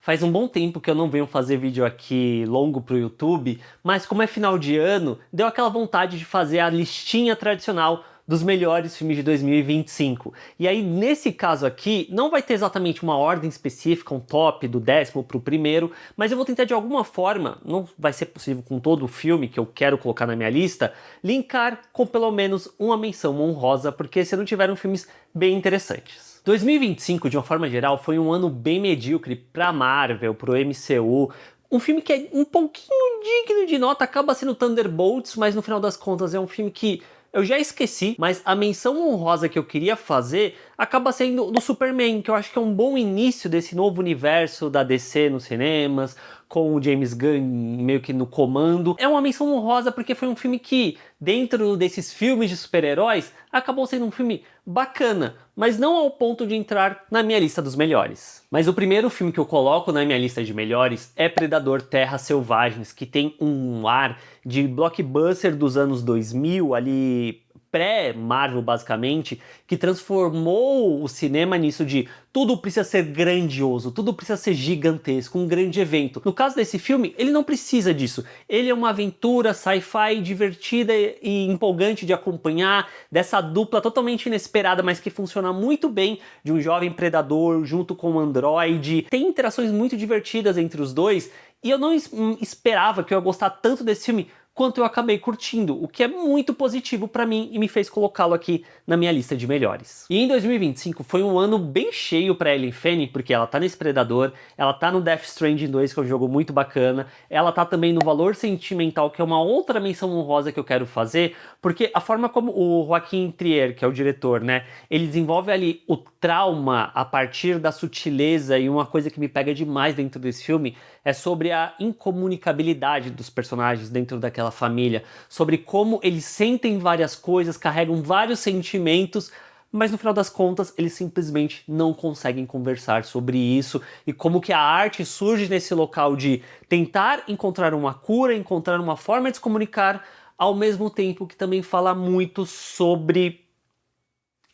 Faz um bom tempo que eu não venho fazer vídeo aqui longo pro YouTube, mas como é final de ano, deu aquela vontade de fazer a listinha tradicional dos melhores filmes de 2025. E aí, nesse caso aqui, não vai ter exatamente uma ordem específica, um top do 10º pro primeiro, mas eu vou tentar de alguma forma, não vai ser possível com todo o filme que eu quero colocar na minha lista, linkar com pelo menos uma menção honrosa, porque se não tiveram filmes bem interessantes. 2025, de uma forma geral, foi um ano bem medíocre pra Marvel, pro MCU. Um filme que é um pouquinho digno de nota, acaba sendo Thunderbolts, mas no final das contas é um filme que eu já esqueci, mas a menção honrosa que eu queria fazer acaba sendo do Superman, que eu acho que é um bom início desse novo universo da DC nos cinemas, com o James Gunn meio que no comando. É uma menção honrosa porque foi um filme que, dentro desses filmes de super-heróis, acabou sendo um filme bacana, mas não ao ponto de entrar na minha lista dos melhores. Mas o primeiro filme que eu coloco na minha lista de melhores é Predador Terras Selvagens, que tem um ar de blockbuster dos anos 2000, ali pré-Marvel basicamente, que transformou o cinema nisso de tudo precisa ser grandioso, tudo precisa ser gigantesco, um grande evento. No caso desse filme, ele não precisa disso. Ele é uma aventura sci-fi divertida e empolgante de acompanhar, dessa dupla totalmente inesperada, mas que funciona muito bem, de um jovem predador junto com um androide. Tem interações muito divertidas entre os dois, e eu não esperava que eu ia gostar tanto desse filme quanto eu acabei curtindo, o que é muito positivo pra mim e me fez colocá-lo aqui na minha lista de melhores. E em 2025 foi um ano bem cheio pra Ellen Fanning, porque ela tá nesse Predador, ela tá no Death Stranding 2, que é um jogo muito bacana, ela tá também no Valor Sentimental, que é uma outra menção honrosa que eu quero fazer, porque a forma como o Joaquim Trier, que é o diretor, né, ele desenvolve ali o trauma a partir da sutileza, e uma coisa que me pega demais dentro desse filme é sobre a incomunicabilidade dos personagens dentro daquela família, sobre como eles sentem várias coisas, carregam vários sentimentos, mas no final das contas eles simplesmente não conseguem conversar sobre isso, e como que a arte surge nesse local de tentar encontrar uma cura, encontrar uma forma de se comunicar, ao mesmo tempo que também fala muito sobre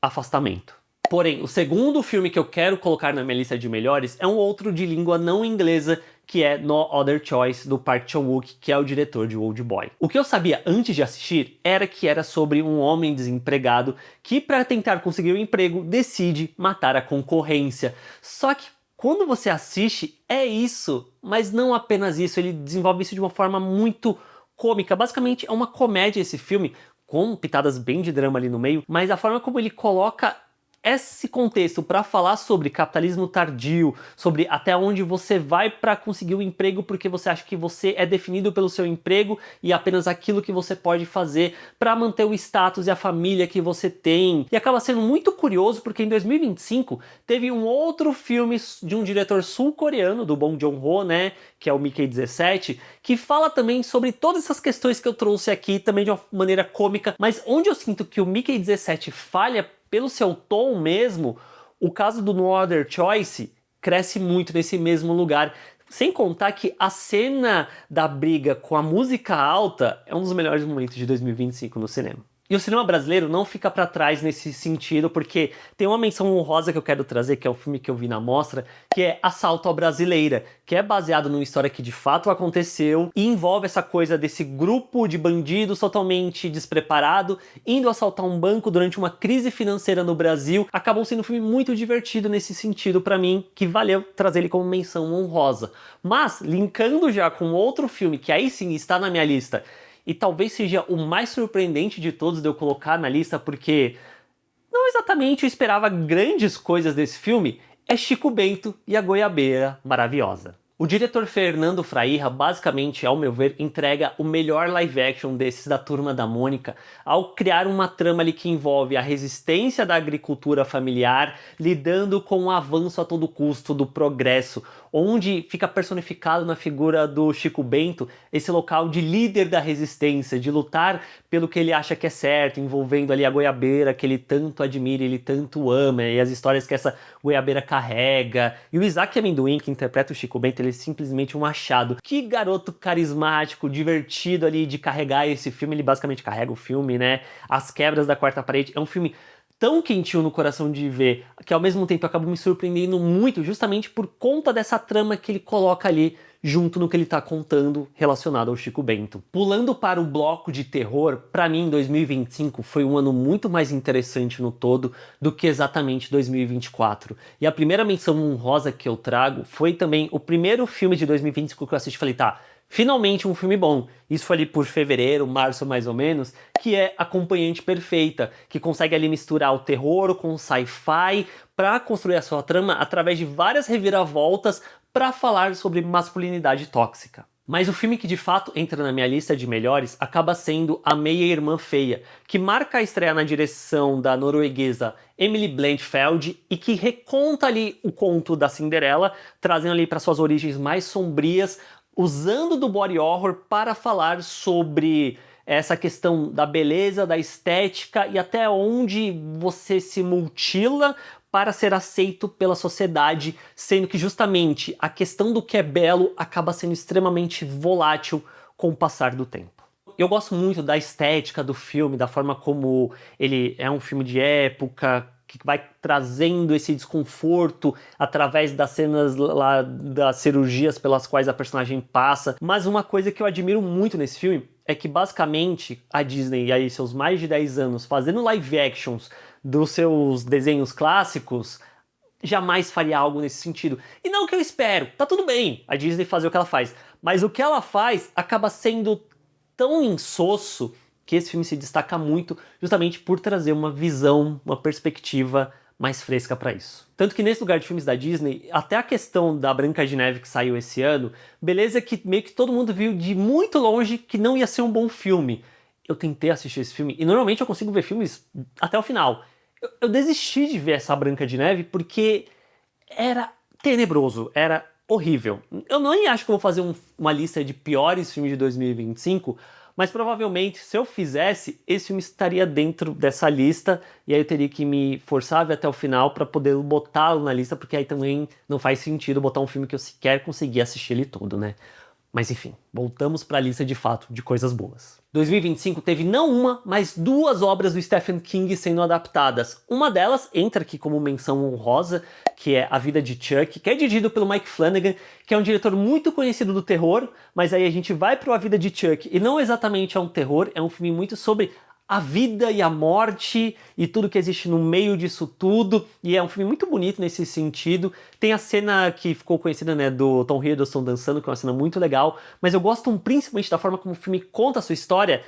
afastamento. Porém, o segundo filme que eu quero colocar na minha lista de melhores é um outro de língua não inglesa, que é No Other Choice, do Park Chan-wook, que é o diretor de Oldboy. O que eu sabia antes de assistir era que era sobre um homem desempregado que, para tentar conseguir um emprego, decide matar a concorrência. Só que quando você assiste, é isso, mas não apenas isso, ele desenvolve isso de uma forma muito cômica. Basicamente é uma comédia esse filme, com pitadas bem de drama ali no meio, mas a forma como ele coloca esse contexto para falar sobre capitalismo tardio, sobre até onde você vai para conseguir um emprego porque você acha que você é definido pelo seu emprego e apenas aquilo que você pode fazer para manter o status e a família que você tem. E acaba sendo muito curioso porque em 2025 teve um outro filme de um diretor sul-coreano, do Bong Joon-ho, né, que é o Mickey 17, que fala também sobre todas essas questões que eu trouxe aqui, também de uma maneira cômica, mas onde eu sinto que o Mickey 17 falha pelo seu tom mesmo, o caso do No Other Choice cresce muito nesse mesmo lugar. Sem contar que a cena da briga com a música alta é um dos melhores momentos de 2025 no cinema. E o cinema brasileiro não fica pra trás nesse sentido, porque tem uma menção honrosa que eu quero trazer, que é o filme que eu vi na mostra, que é Assalto à Brasileira, que é baseado numa história que de fato aconteceu e envolve essa coisa desse grupo de bandidos totalmente despreparado indo assaltar um banco durante uma crise financeira no Brasil. Acabou sendo um filme muito divertido nesse sentido pra mim, que valeu trazer ele como menção honrosa. Mas, linkando já com outro filme que aí sim está na minha lista, e talvez seja o mais surpreendente de todos de eu colocar na lista, porque não exatamente eu esperava grandes coisas desse filme, é Chico Bento e a Goiabeira Maravilhosa. O diretor Fernando Frairra, basicamente, ao meu ver, entrega o melhor live action desses da Turma da Mônica, ao criar uma trama ali que envolve a resistência da agricultura familiar, lidando com o avanço a todo custo do progresso, onde fica personificado na figura do Chico Bento esse local de líder da resistência, de lutar pelo que ele acha que é certo, envolvendo ali a goiabeira que ele tanto admira, ele tanto ama, e as histórias que essa goiabeira carrega. E o Isaac Amendoim, que interpreta o Chico Bento, ele é simplesmente um achado. Que garoto carismático, divertido ali de carregar esse filme, ele basicamente carrega o filme, né? As quebras da quarta parede, é um filme tão quentinho no coração de ver, que ao mesmo tempo acabou me surpreendendo muito, justamente por conta dessa trama que ele coloca ali junto no que ele tá contando relacionado ao Chico Bento. Pulando para o bloco de terror, para mim 2025 foi um ano muito mais interessante no todo do que exatamente 2024. E a primeira menção honrosa que eu trago foi também o primeiro filme de 2025 que eu assisti e falei, tá, finalmente um filme bom. Isso foi ali por fevereiro, março mais ou menos, que é Acompanhante Perfeita, que consegue ali misturar o terror com o sci-fi para construir a sua trama através de várias reviravoltas para falar sobre masculinidade tóxica. Mas o filme que de fato entra na minha lista de melhores acaba sendo A Meia Irmã Feia, que marca a estreia na direção da norueguesa Emily Blanchfield e que reconta ali o conto da Cinderela, trazendo ali para suas origens mais sombrias, usando do body horror para falar sobre essa questão da beleza, da estética e até onde você se mutila para ser aceito pela sociedade, sendo que justamente a questão do que é belo acaba sendo extremamente volátil com o passar do tempo. Eu gosto muito da estética do filme, da forma como ele é um filme de época, que vai trazendo esse desconforto através das cenas lá das cirurgias pelas quais a personagem passa. Mas uma coisa que eu admiro muito nesse filme é que basicamente a Disney, e aí seus mais de 10 anos fazendo live actions dos seus desenhos clássicos, jamais faria algo nesse sentido. E não o que eu espero, tá tudo bem a Disney fazer o que ela faz, mas o que ela faz acaba sendo tão insosso que esse filme se destaca muito justamente por trazer uma visão, uma perspectiva mais fresca para isso. Tanto que nesse lugar de filmes da Disney, até a questão da Branca de Neve que saiu esse ano, beleza que meio que todo mundo viu de muito longe que não ia ser um bom filme. Eu tentei assistir esse filme e normalmente eu consigo ver filmes até o final. Eu desisti de ver essa Branca de Neve porque era tenebroso, era horrível. Eu nem acho que eu vou fazer uma lista de piores filmes de 2025, mas provavelmente se eu fizesse, esse filme estaria dentro dessa lista e aí eu teria que me forçar a ver até o final para poder botá-lo na lista, porque aí também não faz sentido botar um filme que eu sequer consegui assistir ele todo, né? Mas enfim, voltamos para a lista de fato de coisas boas. 2025 teve não uma, mas duas obras do Stephen King sendo adaptadas. Uma delas entra aqui como menção honrosa, que é A Vida de Chuck, que é dirigido pelo Mike Flanagan, que é um diretor muito conhecido do terror, mas aí a gente vai para A Vida de Chuck e não exatamente é um terror, é um filme muito sobre a vida e a morte e tudo que existe no meio disso tudo, e é um filme muito bonito nesse sentido. Tem a cena que ficou conhecida, né, do Tom Hiddleston dançando, que é uma cena muito legal, mas eu gosto principalmente da forma como o filme conta a sua história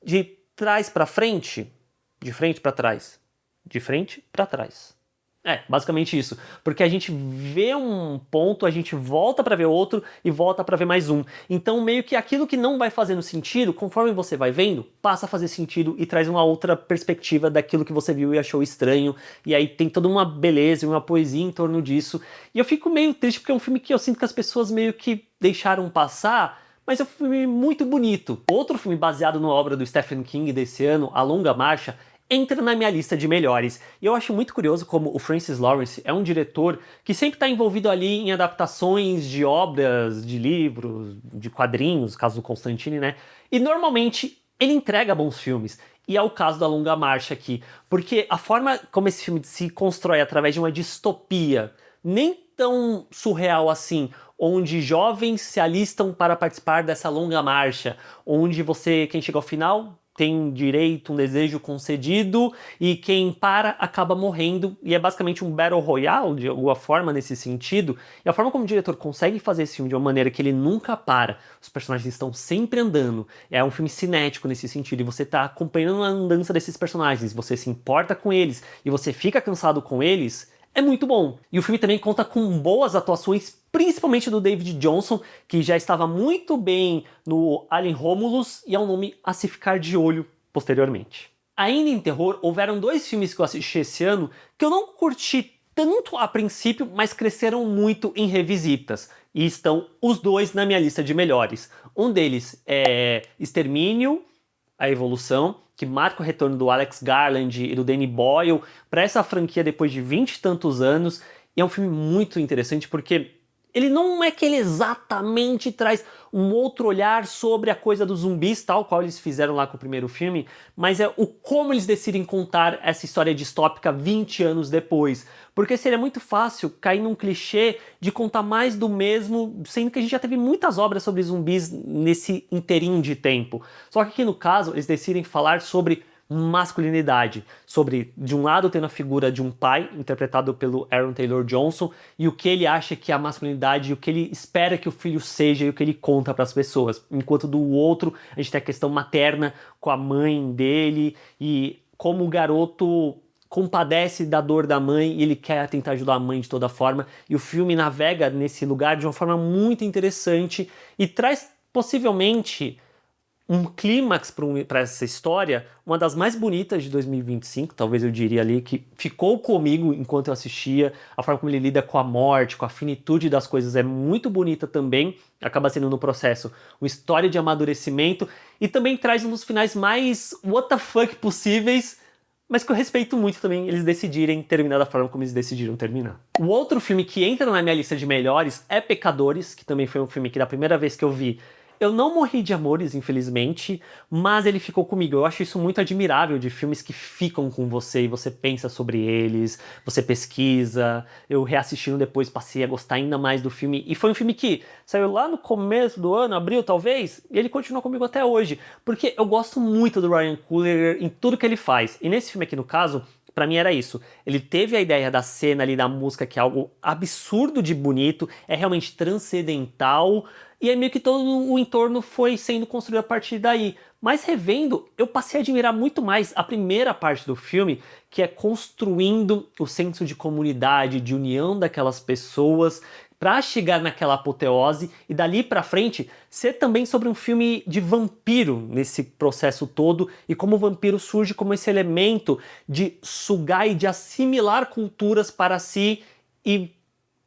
de trás pra frente, de frente pra trás, de frente pra trás. É, basicamente isso, porque a gente vê um ponto, a gente volta pra ver outro e volta pra ver mais um. Então meio que aquilo que não vai fazendo sentido, conforme você vai vendo, passa a fazer sentido e traz uma outra perspectiva daquilo que você viu e achou estranho. E aí tem toda uma beleza e uma poesia em torno disso. E eu fico meio triste porque é um filme que eu sinto que as pessoas meio que deixaram passar, mas é um filme muito bonito. Outro filme baseado na obra do Stephen King desse ano, A Longa Marcha, entra na minha lista de melhores. E eu acho muito curioso como o Francis Lawrence é um diretor que sempre está envolvido ali em adaptações de obras, de livros, de quadrinhos, caso do Constantine, né? E normalmente ele entrega bons filmes. E é o caso da Longa Marcha aqui, porque a forma como esse filme se constrói através de uma distopia, nem tão surreal assim, onde jovens se alistam para participar dessa longa marcha, onde você, quem chega ao final, tem um direito, um desejo concedido, e quem para acaba morrendo, e é basicamente um Battle Royale, de alguma forma, nesse sentido. E a forma como o diretor consegue fazer esse filme de uma maneira que ele nunca para, os personagens estão sempre andando, é um filme cinético nesse sentido, e você tá acompanhando a andança desses personagens, você se importa com eles, e você fica cansado com eles, é muito bom. E o filme também conta com boas atuações, principalmente do David Johnson, que já estava muito bem no Alien Romulus e é um nome a se ficar de olho posteriormente. Ainda em terror, houveram dois filmes que eu assisti esse ano que eu não curti tanto a princípio, mas cresceram muito em revisitas. E estão os dois na minha lista de melhores. Um deles é Extermínio, A Evolução, que marca o retorno do Alex Garland e do Danny Boyle para essa franquia depois de 20 e tantos anos. E é um filme muito interessante porque Ele não é que ele exatamente traz um outro olhar sobre a coisa dos zumbis, tal qual eles fizeram lá com o primeiro filme, mas é o como eles decidem contar essa história distópica 20 anos depois. Porque seria muito fácil cair num clichê de contar mais do mesmo, sendo que a gente já teve muitas obras sobre zumbis nesse inteirinho de tempo. Só que aqui no caso, eles decidem falar sobre masculinidade, sobre, de um lado, tendo a figura de um pai, interpretado pelo Aaron Taylor-Johnson, e o que ele acha que é a masculinidade, e o que ele espera que o filho seja, e o que ele conta para as pessoas. Enquanto do outro, a gente tem a questão materna com a mãe dele, e como o garoto compadece da dor da mãe e ele quer tentar ajudar a mãe de toda forma, e o filme navega nesse lugar de uma forma muito interessante e traz possivelmente um clímax para essa história, uma das mais bonitas de 2025, talvez eu diria ali, que ficou comigo enquanto eu assistia. A forma como ele lida com a morte, com a finitude das coisas é muito bonita também, acaba sendo no processo uma história de amadurecimento e também traz um dos finais mais what the fuck possíveis, mas que eu respeito muito também eles decidirem terminar da forma como eles decidiram terminar. O outro filme que entra na minha lista de melhores é Pecadores, que também foi um filme que da primeira vez que eu vi, eu não morri de amores, infelizmente, mas ele ficou comigo. Eu acho isso muito admirável, de filmes que ficam com você e você pensa sobre eles, você pesquisa. Eu reassistindo depois passei a gostar ainda mais do filme. E foi um filme que saiu lá no começo do ano, abril talvez, e ele continua comigo até hoje. Porque eu gosto muito do Ryan Coogler em tudo que ele faz. E nesse filme aqui, no caso, pra mim era isso. Ele teve a ideia da cena ali da música, que é algo absurdo de bonito, é realmente transcendental, e aí meio que todo o entorno foi sendo construído a partir daí. Mas revendo, eu passei a admirar muito mais a primeira parte do filme, que é construindo o senso de comunidade, de união daquelas pessoas, para chegar naquela apoteose e dali pra frente ser também sobre um filme de vampiro nesse processo todo e como o vampiro surge como esse elemento de sugar e de assimilar culturas para si e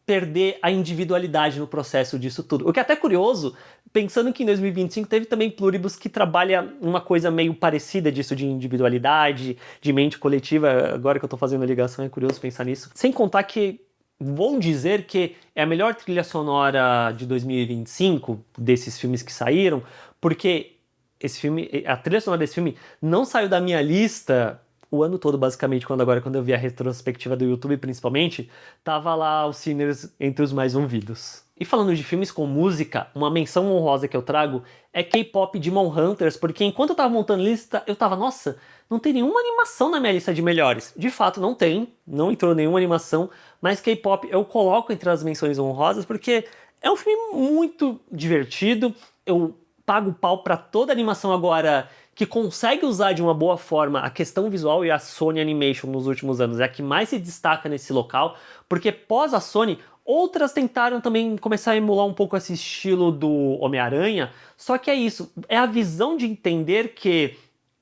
perder a individualidade no processo disso tudo. O que é até curioso, pensando que em 2025 teve também Pluribus que trabalha uma coisa meio parecida disso de individualidade, de mente coletiva. Agora que eu tô fazendo a ligação é curioso pensar nisso. Sem contar que vou dizer que é a melhor trilha sonora de 2025, desses filmes que saíram, porque esse filme, a trilha sonora desse filme não saiu da minha lista o ano todo, basicamente, quando eu vi a retrospectiva do YouTube, principalmente, tava lá o Sinners entre os mais ouvidos. E falando de filmes com música, uma menção honrosa que eu trago é K-pop Demon Hunters, porque enquanto eu tava montando lista, eu tava, nossa, não tem nenhuma animação na minha lista de melhores. De fato, não tem, não entrou nenhuma animação, mas K-pop eu coloco entre as menções honrosas porque é um filme muito divertido, eu pago pau pra toda animação agora que consegue usar de uma boa forma a questão visual, e a Sony Animation nos últimos anos é a que mais se destaca nesse local, porque pós a Sony, outras tentaram também começar a emular um pouco esse estilo do Homem-Aranha, só que é isso, é a visão de entender que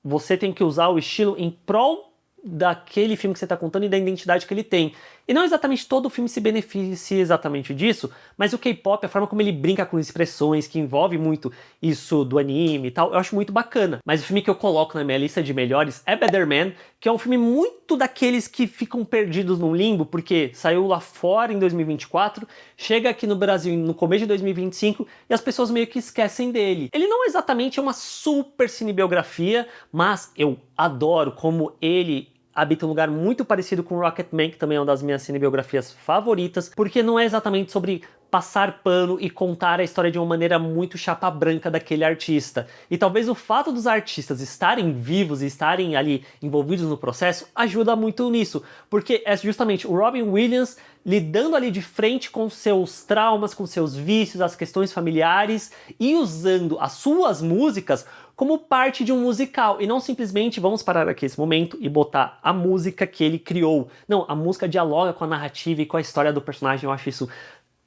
você tem que usar o estilo em prol daquele filme que você está contando e da identidade que ele tem. E não exatamente todo filme se beneficia exatamente disso, mas o K-pop, a forma como ele brinca com expressões, que envolve muito isso do anime e tal, eu acho muito bacana. Mas o filme que eu coloco na minha lista de melhores é Better Man, que é um filme muito daqueles que ficam perdidos num limbo, porque saiu lá fora em 2024, chega aqui no Brasil no começo de 2025 e as pessoas meio que esquecem dele. Ele não exatamente é uma super cinebiografia, mas eu adoro como ele habita um lugar muito parecido com Rocketman, que também é uma das minhas cinebiografias favoritas, porque não é exatamente sobre passar pano e contar a história de uma maneira muito chapa branca daquele artista. E talvez o fato dos artistas estarem vivos e estarem ali envolvidos no processo ajuda muito nisso, porque é justamente o Robin Williams lidando ali de frente com seus traumas, com seus vícios, as questões familiares e usando as suas músicas como parte de um musical, e não simplesmente vamos parar aqui esse momento e botar a música que ele criou. Não, a música dialoga com a narrativa e com a história do personagem, eu acho isso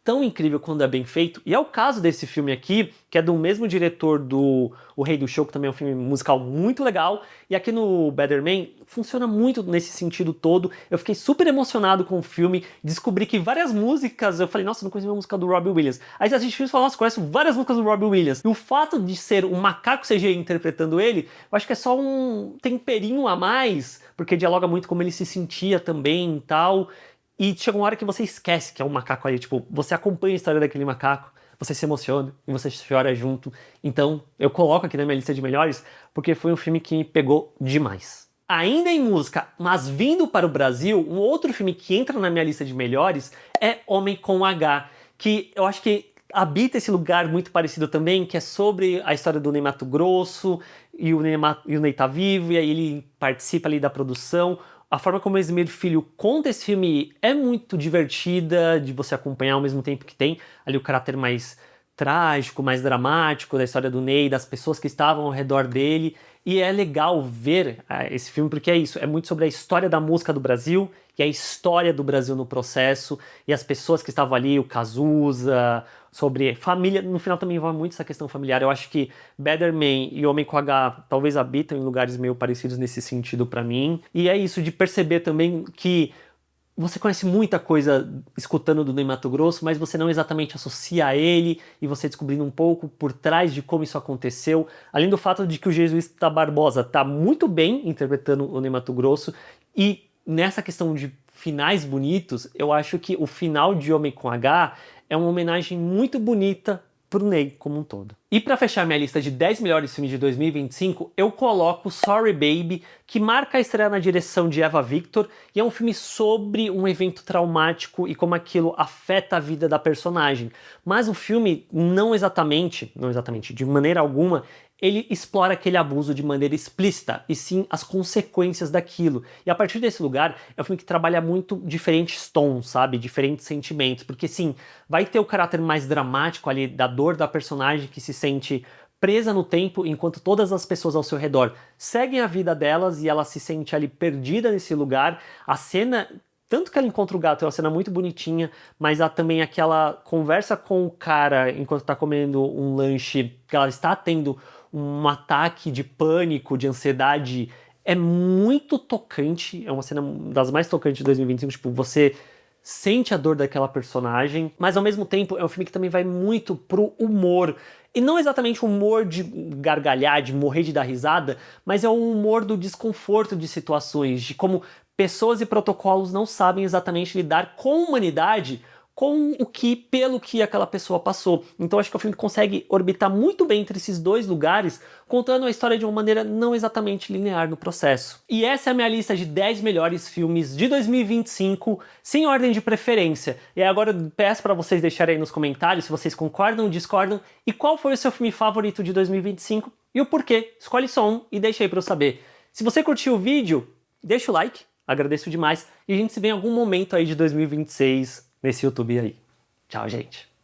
tão incrível quando é bem feito, e é o caso desse filme aqui, que é do mesmo diretor do O Rei do Show, que também é um filme musical muito legal, e aqui no Better Man funciona muito nesse sentido todo. Eu fiquei super emocionado com o filme, descobri que várias músicas, eu falei, nossa, eu não conhecia uma música do Robbie Williams. Aí você assiste o filme e fala, nossa, conheço várias músicas do Robbie Williams. E o fato de ser um macaco CGI interpretando ele, eu acho que é só um temperinho a mais, porque dialoga muito como ele se sentia também e tal. e chega uma hora que você esquece que é um macaco ali, tipo, você acompanha a história daquele macaco, você se emociona e você chora junto. Então, eu coloco aqui na minha lista de melhores, porque foi um filme que me pegou demais. Ainda em música, mas vindo para o Brasil, um outro filme que entra na minha lista de melhores é Homem com H, que eu acho que habita esse lugar muito parecido também, que é sobre a história do Ney Matogrosso, e o Ney tá vivo, e aí ele participa ali da produção. A forma como o Esmir Filho conta esse filme é muito divertida, de você acompanhar ao mesmo tempo que tem ali o caráter mais trágico, mais dramático da história do Ney, das pessoas que estavam ao redor dele. E é legal ver esse filme porque é isso, é muito sobre a história da música do Brasil e a história do Brasil no processo e as pessoas que estavam ali, o Cazuza, sobre família. No final também envolve muito essa questão familiar. Eu acho que Better Man e Homem com H talvez habitam em lugares meio parecidos nesse sentido pra mim. E é isso de perceber também que você conhece muita coisa escutando do Ney Matogrosso, mas você não exatamente associa a ele e você descobrindo um pouco por trás de como isso aconteceu. Além do fato de que o Jesuíta Barbosa tá muito bem interpretando o Ney Matogrosso e nessa questão de finais bonitos, eu acho que o final de Homem com H é uma homenagem muito bonita pro Ney como um todo. E para fechar minha lista de 10 melhores filmes de 2025, eu coloco Sorry Baby, que marca a estreia na direção de Eva Victor, e é um filme sobre um evento traumático e como aquilo afeta a vida da personagem. Mas o filme não exatamente, de maneira alguma, ele explora aquele abuso de maneira explícita, e sim as consequências daquilo. E a partir desse lugar, é um filme que trabalha muito diferentes tons, sabe? Diferentes sentimentos. Porque sim, vai ter o caráter mais dramático ali da dor da personagem que se sente presa no tempo, enquanto todas as pessoas ao seu redor seguem a vida delas e ela se sente ali perdida nesse lugar. A cena... Tanto que ela encontra o gato, é uma cena muito bonitinha, mas há também aquela conversa com o cara enquanto tá comendo um lanche, que ela está tendo um ataque de pânico, de ansiedade, é muito tocante, é uma cena das mais tocantes de 2025, tipo, você sente a dor daquela personagem, mas ao mesmo tempo é um filme que também vai muito pro humor, e não exatamente o humor de gargalhar, de morrer de dar risada, mas é o humor do desconforto de situações, de como pessoas e protocolos não sabem exatamente lidar com a humanidade, com o que, pelo que aquela pessoa passou. Então acho que o filme consegue orbitar muito bem entre esses dois lugares, contando a história de uma maneira não exatamente linear no processo. E essa é a minha lista de 10 melhores filmes de 2025, sem ordem de preferência. E agora eu peço para vocês deixarem aí nos comentários se vocês concordam ou discordam, e qual foi o seu filme favorito de 2025 e o porquê. Escolhe só um e deixa aí para eu saber. Se você curtiu o vídeo, deixa o like, agradeço demais, e a gente se vê em algum momento aí de 2026 nesse YouTube aí. Tchau, gente!